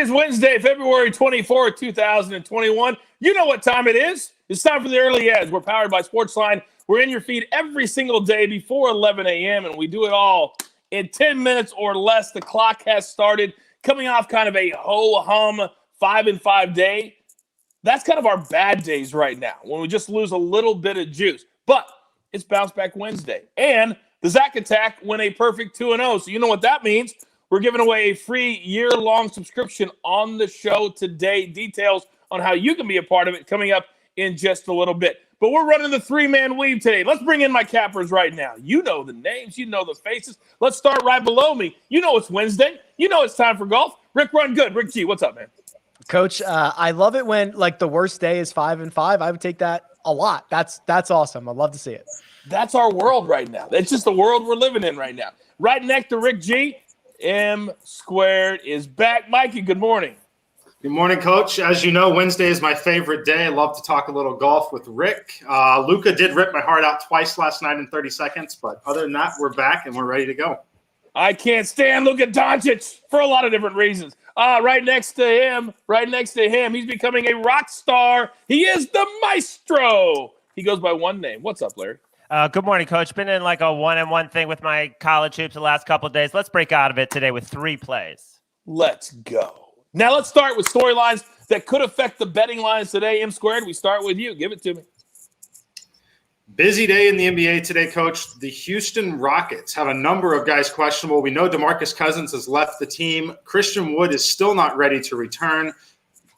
is Wednesday, February 24th, 2021. You know what time it is. It's time for the Early Edge. We're powered by SportsLine. We're in your feed every single day before 11 a.m., and we do it all in 10 minutes or less. The clock has started. Coming off kind of a ho-hum 5-5 day. That's kind of our bad days right now, when we just lose a little bit of juice. But it's Bounce Back Wednesday. And the Zach Attack went a perfect 2-0. So you know what that means. We're giving away a free year-long subscription on the show today. Details on how you can be a part of it coming up in just a little bit. But we're running the three-man weave today. Let's bring in my cappers right now. You know the names. You know the faces. Let's start right below me. You know it's Wednesday. You know it's time for golf. Rick Run Good. Rick G, what's up, man? Coach, I love it when like the worst day is 5-5. I would take that a lot. That's awesome. I'd love to see it. That's our world right now. It's just the world we're living in right now. Right next to Rick G, M Squared is back. Mikey, good morning. Good morning, Coach. As you know, Wednesday is my favorite day. I love to talk a little golf with Rick. Luka did rip my heart out twice last night in 30 seconds, but other than that, we're back and we're ready to go. I can't stand Luka Doncic for a lot of different reasons. Right next to him, he's becoming a rock star. He is the maestro. He goes by one name. What's up, Larry? Good morning, Coach. Been in like a one-on-one thing with my college hoops the last couple of days. Let's break out of it today with 3 plays. Let's go. Now let's start with storylines that could affect the betting lines today. M Squared, we start with you. Give it to me. Busy day in the NBA today, Coach. The Houston Rockets have a number of guys questionable. We know DeMarcus Cousins has left the team. Christian Wood is still not ready to return.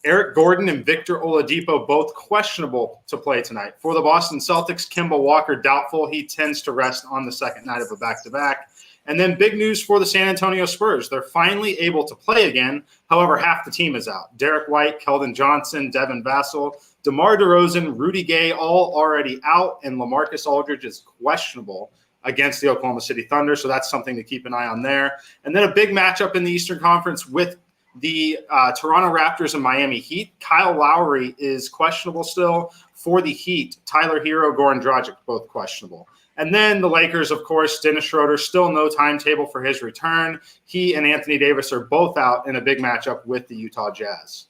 Eric Gordon and Victor Oladipo both questionable to play tonight. For the Boston Celtics, Kemba Walker doubtful. He tends to rest on the second night of a back-to-back. And then big news for the San Antonio Spurs. They're finally able to play again. However, half the team is out. Derek White, Keldon Johnson, Devin Vassell, DeMar DeRozan, Rudy Gay, all already out. And LaMarcus Aldridge is questionable against the Oklahoma City Thunder. So that's something to keep an eye on there. And then a big matchup in the Eastern Conference with the Toronto Raptors and Miami Heat. Kyle Lowry is questionable still. For the Heat, Tyler Hero, Goran Dragic, both questionable. And then the Lakers, of course, Dennis Schroeder, still no timetable for his return. He and Anthony Davis are both out in a big matchup with the Utah Jazz.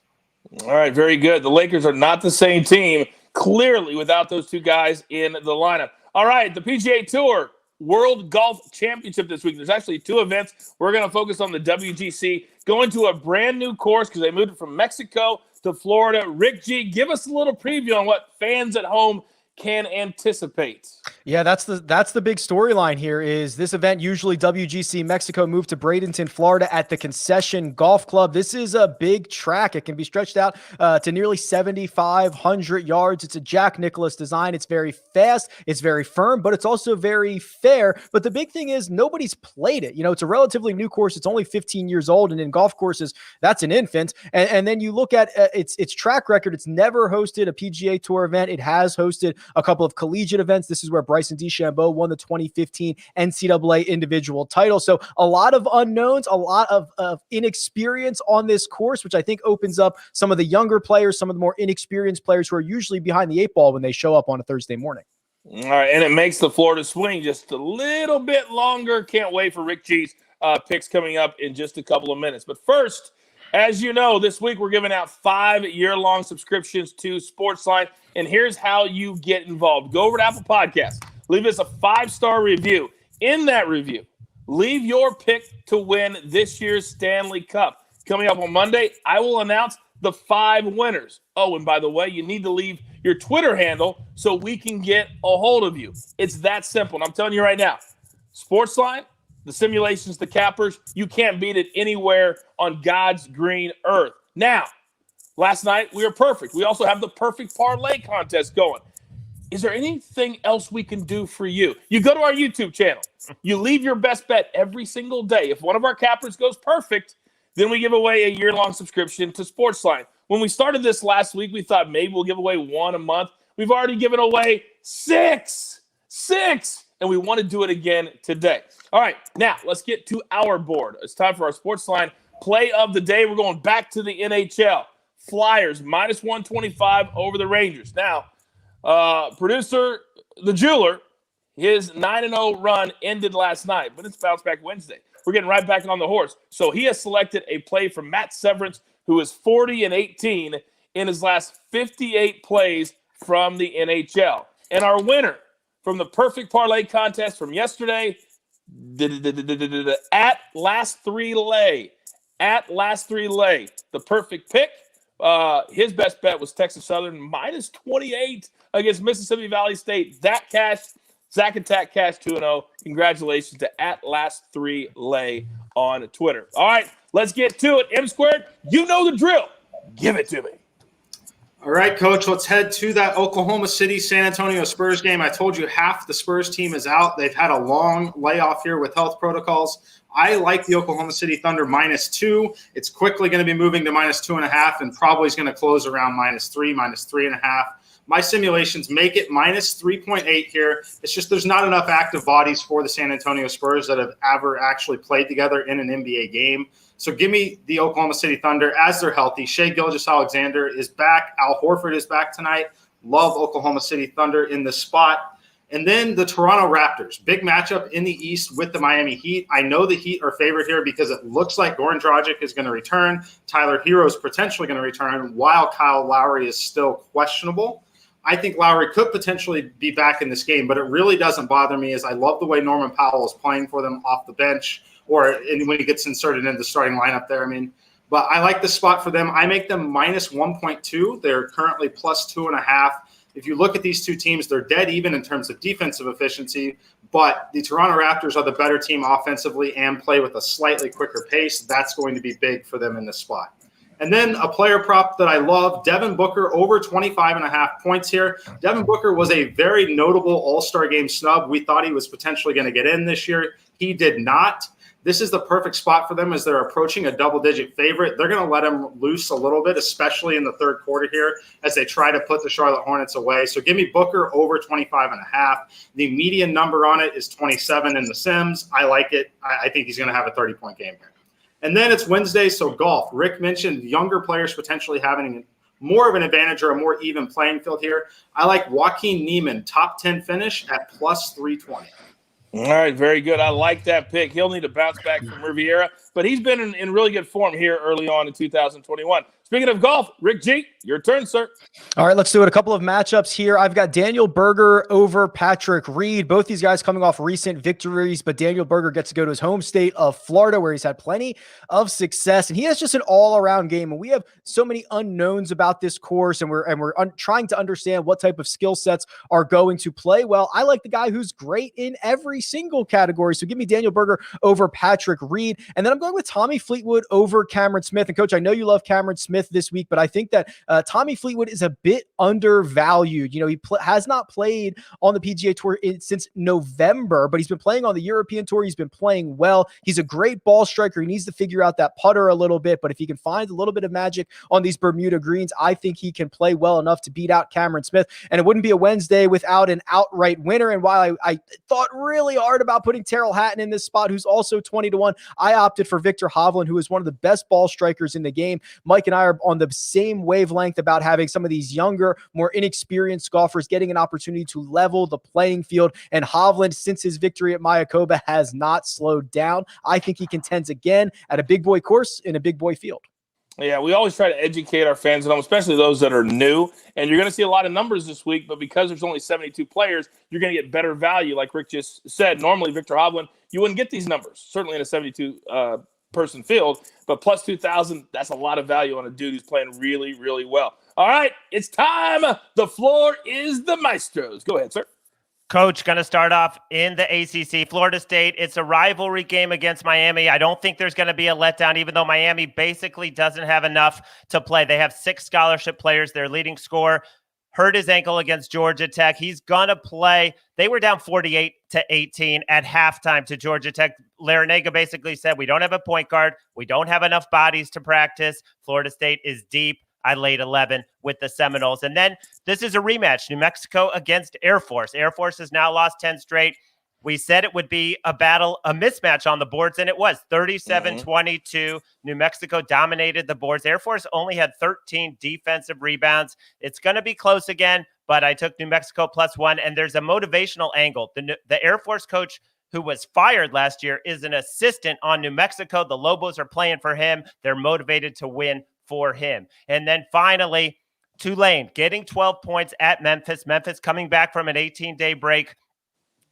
All right, very good. The Lakers are not the same team, clearly, without those two guys in the lineup. All right, the PGA Tour World Golf Championship this week. There's actually 2 events. We're going to focus on the WGC, going to a brand new course because they moved it from Mexico to Florida. Rick G, give us a little preview on what fans at home can anticipate. Yeah, that's the big storyline here is this event, usually WGC Mexico, moved to Bradenton, Florida at the Concession Golf Club. This is a big track. It can be stretched out to nearly 7,500 yards. It's a Jack Nicklaus design. It's very fast. It's very firm, but it's also very fair. But the big thing is nobody's played it. You know, it's a relatively new course. It's only 15 years old. And in golf courses, that's an infant. And then you look at its track record. It's never hosted a PGA Tour event. It has hosted a couple of collegiate events. This is where Bryson DeChambeau won the 2015 NCAA individual title. So a lot of unknowns, a lot of inexperience on this course, which I think opens up some of the younger players, some of the more inexperienced players who are usually behind the 8 ball when they show up on a Thursday morning. All right, and it makes the Florida swing just a little bit longer. Can't wait for Rick G's picks coming up in just a couple of minutes. But first, as you know, this week we're giving out 5-year-long subscriptions to SportsLine. And here's how you get involved. Go over to Apple Podcasts. Leave us a 5-star review. In that review, leave your pick to win this year's Stanley Cup. Coming up on Monday, I will announce the 5 winners. Oh, and by the way, you need to leave your Twitter handle so we can get a hold of you. It's that simple. And I'm telling you right now, SportsLine, the simulations, the cappers, you can't beat it anywhere on God's green earth. Now, last night, we were perfect. We also have the perfect parlay contest going. Is there anything else we can do for you? You go to our YouTube channel. You leave your best bet every single day. If one of our cappers goes perfect, then we give away a year-long subscription to SportsLine. When we started this last week, we thought maybe we'll give away 1 a month. We've already given away 6. 6! And we want to do it again today. All right, now let's get to our board. It's time for our SportsLine play of the day. We're going back to the NHL. Flyers, minus 125 over the Rangers. Now, producer, the jeweler, his 9-0 run ended last night, but it's Bounce Back Wednesday. We're getting right back on the horse. So he has selected a play from Matt Severance who is 40-18 in his last 58 plays from the NHL. And our winner from the perfect parlay contest from yesterday, at last three lay, the perfect pick. His best bet was Texas Southern minus 28 against Mississippi Valley State. That cash, Zach and Tack Cash 2-0. Congratulations to at last three lay on Twitter. All right, let's get to it. M Squared, you know the drill. Give it to me. All right, Coach, let's head to that Oklahoma City San Antonio Spurs game. I told you half the Spurs team is out. They've had a long layoff here with health protocols. I like the Oklahoma City Thunder -2. It's quickly going to be moving to -2.5 and probably is going to close around -3, -3.5. My simulations make it -3.8 here. It's just there's not enough active bodies for the San Antonio Spurs that have ever actually played together in an NBA game. So give me the Oklahoma City Thunder as they're healthy. Shai Gilgeous-Alexander is back. Al Horford is back tonight. Love Oklahoma City Thunder in this spot. And then the Toronto Raptors. Big matchup in the East with the Miami Heat. I know the Heat are favored here because it looks like Goran Dragic is going to return. Tyler Hero is potentially going to return while Kyle Lowry is still questionable. I think Lowry could potentially be back in this game, but it really doesn't bother me as I love the way Norman Powell is playing for them off the bench or when he gets inserted into the starting lineup there. But I like the spot for them. I make them -1.2. They're currently +2.5. If you look at these two teams, they're dead even in terms of defensive efficiency, but the Toronto Raptors are the better team offensively and play with a slightly quicker pace. That's going to be big for them in this spot. And then a player prop that I love, Devin Booker over 25.5 points here. Devin Booker was a very notable All-Star Game snub. We thought he was potentially going to get in this year. He did not. This is the perfect spot for them as they're approaching a double-digit favorite. They're going to let him loose a little bit, especially in the third quarter here as they try to put the Charlotte Hornets away. So give me Booker over 25.5. The median number on it is 27 in the Sims. I like it. I think he's going to have a 30-point game here. And then it's Wednesday, so golf. Rick mentioned younger players potentially having more of an advantage or a more even playing field here. I like Joaquin Niemann, top 10 finish at +320. All right, very good. I like that pick. He'll need to bounce back from Riviera, but he's been in really good form here early on in 2021. Speaking of golf, Rick G, your turn, sir. All right, let's do it. A couple of matchups here. I've got Daniel Berger over Patrick Reed. Both these guys coming off recent victories, but Daniel Berger gets to go to his home state of Florida where he's had plenty of success, and he has just an all-around game. And we have so many unknowns about this course, and we're trying to understand what type of skill sets are going to play well. I like the guy who's great in every single category. So give me Daniel Berger over Patrick Reed. And then I'm going with Tommy Fleetwood over Cameron Smith. And Coach, I know you love Cameron Smith this week, but I think that Tommy Fleetwood is a bit undervalued. You know, he has not played on the PGA Tour since November, but he's been playing on the European Tour. He's been playing well. He's a great ball striker. He needs to figure out that putter a little bit, but if he can find a little bit of magic on these Bermuda greens, I think he can play well enough to beat out Cameron Smith. And it wouldn't be a Wednesday without an outright winner. And while I thought really hard about putting Terrell Hatton in this spot, who's also 20-1, I opted for Victor Hovland, who is one of the best ball strikers in the game. Mike and I are on the same wavelength about having some of these younger, more inexperienced golfers getting an opportunity to level the playing field. And Hovland, since his victory at Mayakoba, has not slowed down. I think he contends again at a big boy course in a big boy field. Yeah, we always try to educate our fans, and especially those that are new. And you're going to see a lot of numbers this week, but because there's only 72 players, you're going to get better value. Like Rick just said, normally Victor Hovland, you wouldn't get these numbers, certainly in a 72 person field, but plus 2,000, that's a lot of value on a dude who's playing really, really well. All right, it's time. The floor is the maestro's. Go ahead, sir. Coach, going to start off in the ACC. Florida State, it's a rivalry game against Miami. I don't think there's going to be a letdown, even though Miami basically doesn't have enough to play. They have 6 scholarship players. Their leading scorer hurt his ankle against Georgia Tech. He's going to play. They were down 48-18 at halftime to Georgia Tech. Larinaga basically said, we don't have a point guard. We don't have enough bodies to practice. Florida State is deep. I laid 11 with the Seminoles. And then this is a rematch, New Mexico against Air Force. Air Force has now lost 10 straight. We said it would be a battle, a mismatch on the boards, and it was 37-22. New Mexico dominated the boards. Air Force only had 13 defensive rebounds. It's going to be close again, but I took New Mexico +1, and there's a motivational angle. The Air Force coach who was fired last year is an assistant on New Mexico. The Lobos are playing for him. They're motivated to win for him. And then finally, Tulane getting 12 points at Memphis. Memphis coming back from an 18-day break.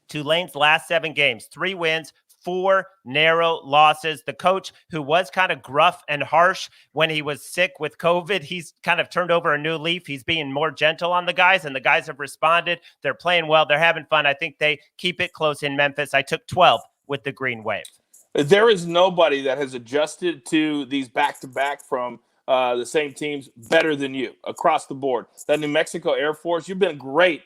Tulane's last 7 games, 3 wins, 4 narrow losses. The coach, who was kind of gruff and harsh when he was sick with COVID, he's kind of turned over a new leaf. He's being more gentle on the guys, and the guys have responded. They're playing well. They're having fun. I think they keep it close in Memphis. I took 12 with the Green Wave. There is nobody that has adjusted to these back-to-back from the same teams better than you across the board. That New Mexico Air Force, you've been great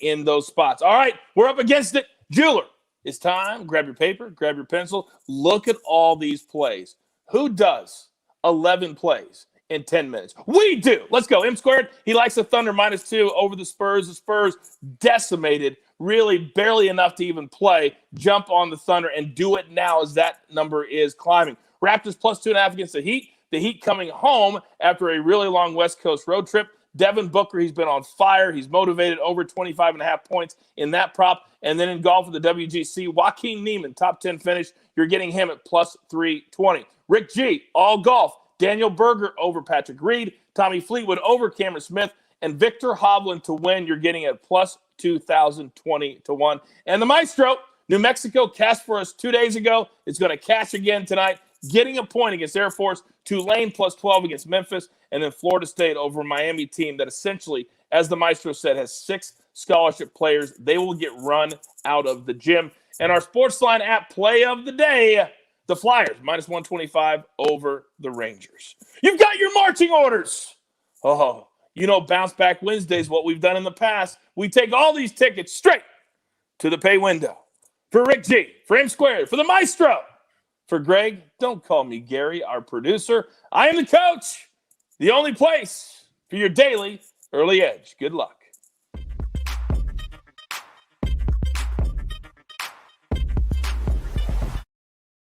in those spots. All right, we're up against it. Jeweler, it's time. Grab your paper, grab your pencil. Look at all these plays. Who does 11 plays in 10 minutes? We do. Let's go. M squared, he likes the Thunder -2 over the Spurs. The Spurs decimated, really barely enough to even play. Jump on the Thunder and do it now as that number is climbing. Raptors +2.5 against the Heat. The Heat coming home after a really long West Coast road trip. Devin Booker, he's been on fire. He's motivated, over 25.5 points in that prop. And then in golf with the WGC, Joaquin Niemann, top 10 finish. You're getting him at +320. Rick G, all golf. Daniel Berger over Patrick Reed. Tommy Fleetwood over Cameron Smith. And Victor Hovland to win. You're getting at +2,020 to 1. And the Maestro, New Mexico, cashed for us 2 days ago. It's going to cash again tonight. Getting a point against Air Force. Tulane +12 against Memphis. And then Florida State over a Miami team that essentially, as the Maestro said, has 6 scholarship players. They will get run out of the gym. And our SportsLine app play of the day, the Flyers, -125 over the Rangers. You've got your marching orders. Oh, you know, Bounce Back Wednesday is what we've done in the past. We take all these tickets straight to the pay window. For Rick G, for M Squared, for the Maestro, for Greg, don't call me Gary, our producer. I am the coach, the only place for your daily early edge. Good luck.